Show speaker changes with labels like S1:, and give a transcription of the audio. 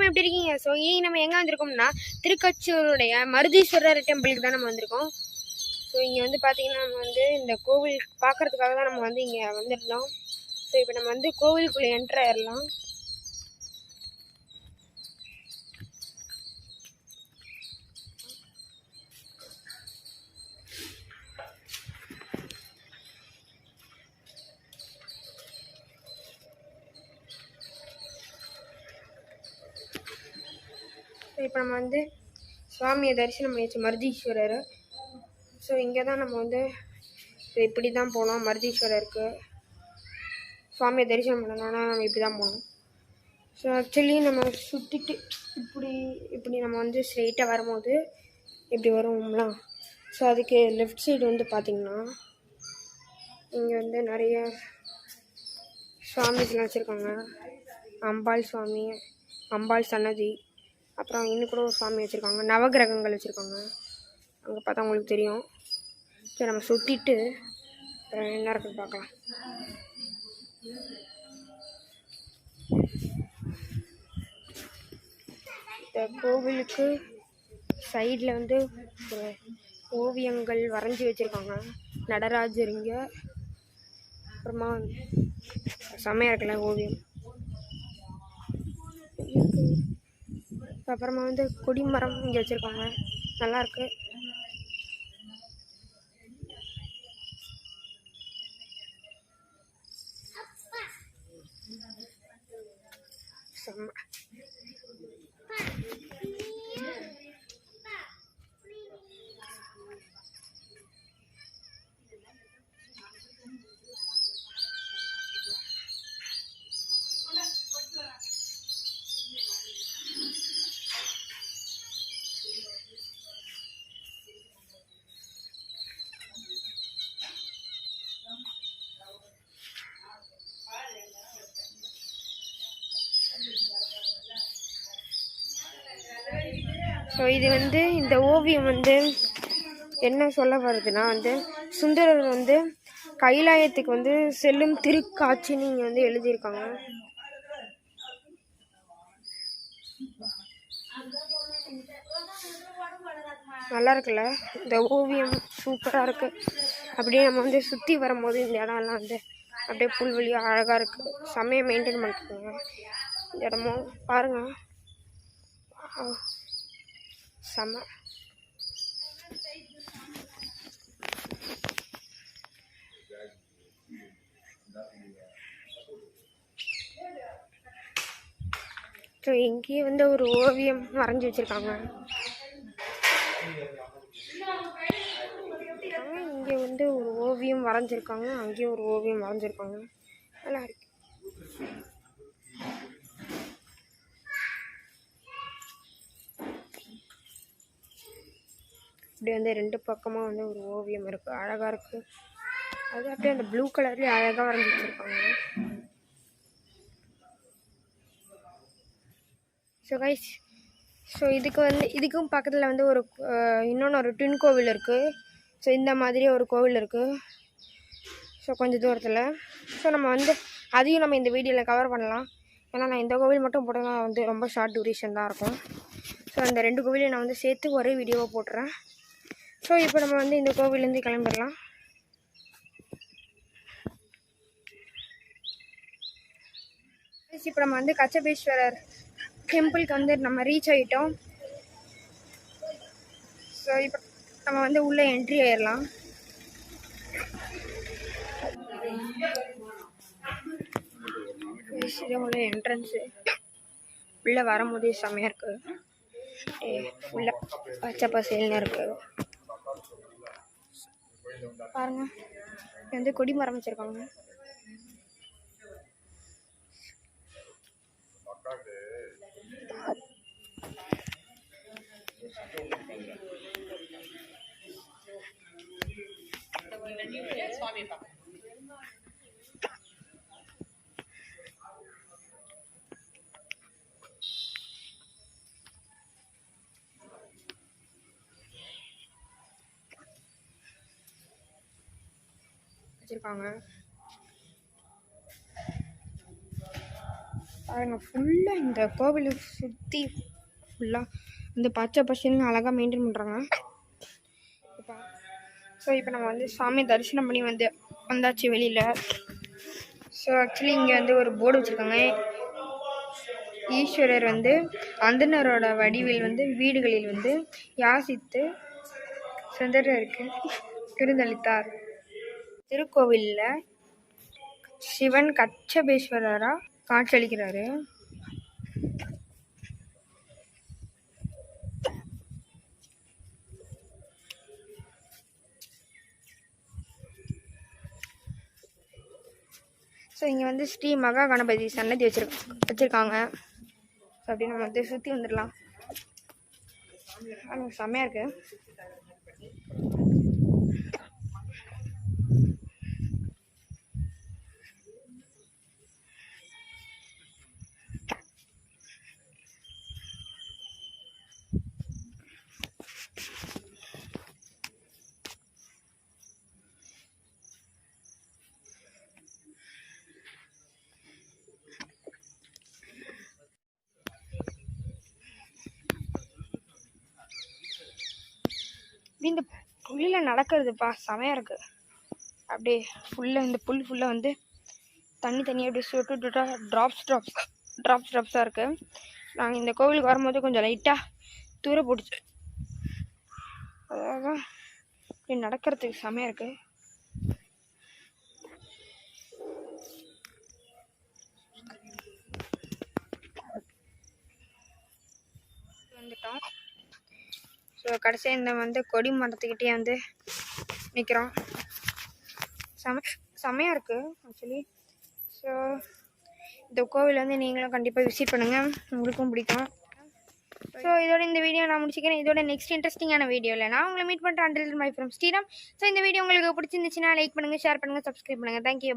S1: எப்படி இருக்கீங்க? ஸோ இன்னைக்கு நம்ம எங்கே வந்திருக்கோம்னா திருக்கச்சூருடைய மருதீஸ்வரர் டெம்பிளுக்கு தான் நம்ம வந்திருக்கோம். ஸோ இங்கே வந்து பார்த்தீங்கன்னா நம்ம வந்து இந்த கோவில் பார்க்கறதுக்காக தான் நம்ம வந்து இங்கே வந்திருந்தோம். ஸோ இப்போ நம்ம வந்து கோவிலுக்குள்ளே என்ட்ரு ஆயிடலாம். இப்போ நம்ம வந்து சுவாமியை தரிசனம் பண்ணியாச்சு, மருதீஸ்வரர். ஸோ இங்கே தான் நம்ம வந்து இப்படி தான் போனோம். மருதீஸ்வரருக்கு சுவாமியை தரிசனம் பண்ணணும்னா நம்ம இப்படி தான் போகணும். ஸோ ஆக்சுவலி நம்ம சுற்றிட்டு இப்படி நம்ம வந்து ஸ்ட்ரெயிட்டாக வரும்போது இப்படி வருவோம்லாம். ஸோ அதுக்கு லெஃப்ட் சைடு வந்து பார்த்திங்கன்னா இங்கே வந்து நிறைய சுவாமிஸ்லாம் வச்சுருக்காங்க. அம்பாள் சுவாமி, அம்பாள் சன்னதி, அப்புறம் இன்னும் கூட ஒரு சுவாமி வச்சுருக்காங்க. நவகிரகங்கள் வச்சுருக்காங்க. அங்கே பார்த்தா உங்களுக்கு தெரியும். சரி நம்ம சுற்றிட்டு என்ன இருக்குன்னு பார்க்கலாம். இந்த கோவிலுக்கு சைடில் வந்து ஓவியங்கள் வரைஞ்சி வச்சுருக்காங்க. நடராஜர் இங்கே, அப்புறமா செம்மையாக இருக்குல்ல ஓவியம். அப்புறமா வந்து கொடிமரம் இங்கே வச்சுருக்காங்க, நல்லாயிருக்கு. செம்ம. ஸோ இது வந்து இந்த ஓவியம் வந்து என்ன சொல்ல வருதுன்னா வந்து சுந்தரர் வந்து கைலாயத்துக்கு வந்து செல்லும் திருக்காட்சின்னு இங்கே வந்து எழுதியிருக்காங்க. நல்லா இருக்குல்ல இந்த ஓவியம், சூப்பராக இருக்குது. அப்படியே நம்ம வந்து சுற்றி வரும்போது இந்த இடம்லாம் வந்து அப்படியே புல்வெளியாக அழகாக இருக்குது. செம்மையாக மெயின்டைன் பண்ணிருக்காங்க இந்த இடமும். பாருங்கள், செம்ம. ஸோ இங்கேயே வந்து ஒரு ஓவியம் வரைஞ்சி வச்சுருக்காங்க. இங்கே வந்து ஒரு ஓவியம் வரைஞ்சிருக்காங்க, அங்கேயும் ஒரு ஓவியம் வரைஞ்சிருக்காங்க. நல்லா இருக்கு. இப்படி வந்து ரெண்டு பக்கமாக வந்து ஒரு ஓவியம் இருக்குது, அழகாக இருக்குது. அது அப்படியே அந்த ப்ளூ கலர்லேயே அழகாக வரைஞ்சி வச்சுருக்காங்க. ஸோ கைஸ், ஸோ இதுக்கும் பக்கத்தில் வந்து ஒரு இன்னொன்று ட்வின் கோவில் இருக்குது. ஸோ இந்த மாதிரி ஒரு கோவில் இருக்குது. ஸோ கொஞ்சம் தூரத்தில். ஸோ நம்ம வந்து அதையும் நம்ம இந்த வீடியோவில் கவர் பண்ணலாம். ஏன்னா நான் இந்த கோவில் மட்டும் போட்டேன்னா வந்து ரொம்ப ஷார்ட் டியூரேஷன் தான் இருக்கும். ஸோ அந்த ரெண்டு கோவிலையும் நான் வந்து சேர்த்து ஒரே வீடியோவை போட்டுறேன். ஸோ இப்போ நம்ம வந்து இந்த கோவிலேருந்து கிளம்பிடலாம். இப்போ நம்ம வந்து கச்சபேஸ்வரர் டெம்பிளுக்கு வந்து நம்ம ரீச் ஆகிட்டோம். ஸோ இப்போ நம்ம வந்து உள்ளே என்ட்ரி ஆயிடலாம். இது உள்ள என்ட்ரன்ஸு. உள்ளே வரும்போதே செம்மையாக இருக்குது. உள்ள பச்சை பசேல்னு இருக்குது. பாருங்க, வந்து கொடி மரம் வச்சுருக்காங்க. வச்சுருக்காங்க. பாருங்கள் ஃபுல்லாக இந்த கோவிலை சுற்றி ஃபுல்லாக இந்த பச்சை பசங்க அழகாக மெயின்டைன் பண்ணுறாங்க. ஸோ இப்போ நம்ம வந்து சாமி தரிசனம் பண்ணி வந்தாச்சு வெளியில். ஸோ ஆக்சுவலி இங்கே வந்து ஒரு போர்டு வச்சுருக்காங்க. ஈஸ்வரர் வந்து அந்தனரோட வடிவில் வீடுகளில் யாசித்து சுந்தரருக்கு விருந்தளித்தார். திருக்கோவிலில் சிவன் கச்சபேஸ்வரராக காட்சியளிக்கிறாரு. ஸோ இங்கே ஸ்ரீ மகா கணபதி சன்னதி வச்சுருக்காங்க. ஸோ அப்படி நம்ம சுற்றி வந்துடலாம். செம்மையாக இருக்குது. இந்த புல்லில் நடக்கிறதுப்பா செமையாக இருக்குது. அப்படியே ஃபுல்லாக இந்த புல் ஃபுல்லாக தண்ணி அப்படியே சொட்டு ட்ராப்ஸாக இருக்குது. நாங்கள் இந்த கோவிலுக்கு வரும்போது கொஞ்சம் லைட்டாக தூர போட்டுச்சு. அதாவது இப்படி நடக்கிறதுக்கு செமையாக இருக்குது. வந்துட்டோம். ஸோ கடைசியாக இந்த கொடி மரத்துக்கிட்டே நிற்கிறோம். செமையாக இருக்குது ஆக்சுவலி. ஸோ இந்த கோவில் நீங்களும் கண்டிப்பாக விசிட் பண்ணுங்கள், உங்களுக்கும் பிடிக்கும். ஸோ இதோட இந்த வீடியோ நான் முடிச்சுக்கிறேன். இதோட நெக்ஸ்ட் இன்ட்ரெஸ்டிங்கான வீடியோவில் நான் உங்களை மீட் பண்ணுறேன். Until my from Sriram. So இந்த வீடியோ உங்களுக்கு பிடிச்சிருந்துச்சுன்னா லைக் பண்ணுங்கள், ஷேர் பண்ணுங்கள், சப்ஸ்கிரைப் பண்ணுங்கள். தேங்க்யூ.